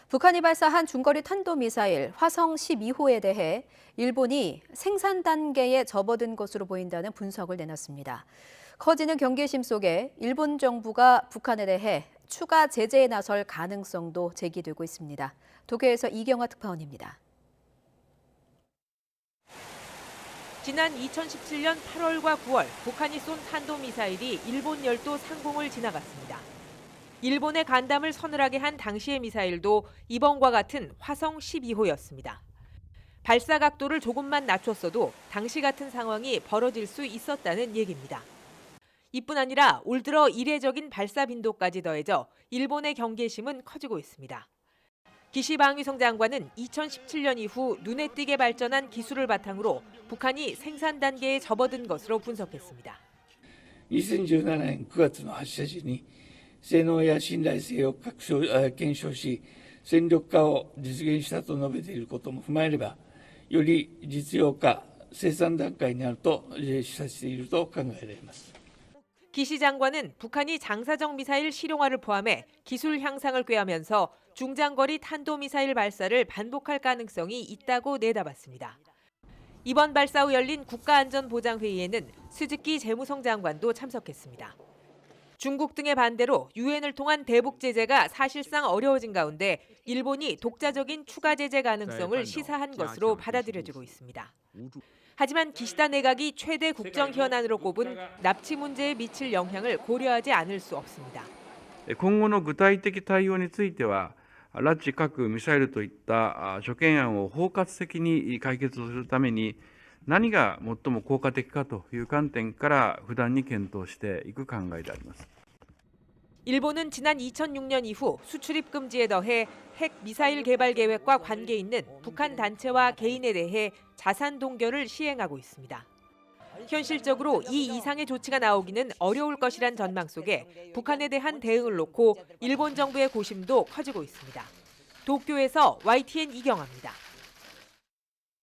북한이 발사한 중거리 탄도미사일 화성 12호에 대해 일본이 생산 단계에 접어든 것으로 보인다는 분석을 내놨습니다. 커지는 경계심 속에 일본 정부가 북한에 대해 추가 제재에 나설 가능성도 제기되고 있습니다. 도쿄에서 이경화 특파원입니다. 지난 2017년 8월과 9월 북한이 쏜 탄도미사일이 일본 열도 상공을 지나갔습니다. 일본의 간담을 서늘하게 한 당시의 미사일도 이번과 같은 화성 12호였습니다. 발사 각도를 조금만 낮췄어도 당시 같은 상황이 벌어질 수 있었다는 얘기입니다. 이뿐 아니라 올 들어 이례적인 발사 빈도까지 더해져 일본의 경계심은 커지고 있습니다. 기시 방위성 장관은 2017년 이후 눈에 띄게 발전한 기술을 바탕으로 북한이 생산 단계에 접어든 것으로 분석했습니다. 2017年9月の発射時に性能や信頼性を検証し、戦力化を実現したと述べていることも踏まえれば、より実用化、生産段階にあると示唆していると考えられます。 기시 장관은 북한이 장사정 미사일 실용화를 포함해 기술 향상을 꾀하면서 중장거리 탄도미사일 발사를 반복할 가능성이 있다고 내다봤습니다. 이번 발사 후 열린 국가안전보장회의에는 스즈키 재무성 장관도 참석했습니다. 중국 등의 반대로 유엔을 통한 대북 제재가 사실상 어려워진 가운데 일본이 독자적인 추가 제재 가능성을 시사한 것으로 받아들여지고 있습니다. 하지만 기시다 내각이 최대 국정 현안으로 꼽은 납치 문제에 미칠 영향을 고려하지 않을 수 없습니다. 今後の具体的対応については、拉致、核、ミサイルといった諸懸案を包括的に解決するために、何が最も効果的かという観点から不断に検討していく考えであります。 일본은 지난 2006년 이후 수출입 금지에 더해 핵 미사일 개발 계획과 관계 있는 북한 단체와 개인에 대해 자산 동결을 시행하고 있습니다. 현실적으로 이 이상의 조치가 나오기는 어려울 것이란 전망 속에 북한에 대한 대응을 놓고 일본 정부의 고심도 커지고 있습니다. 도쿄에서 YTN 이경아입니다.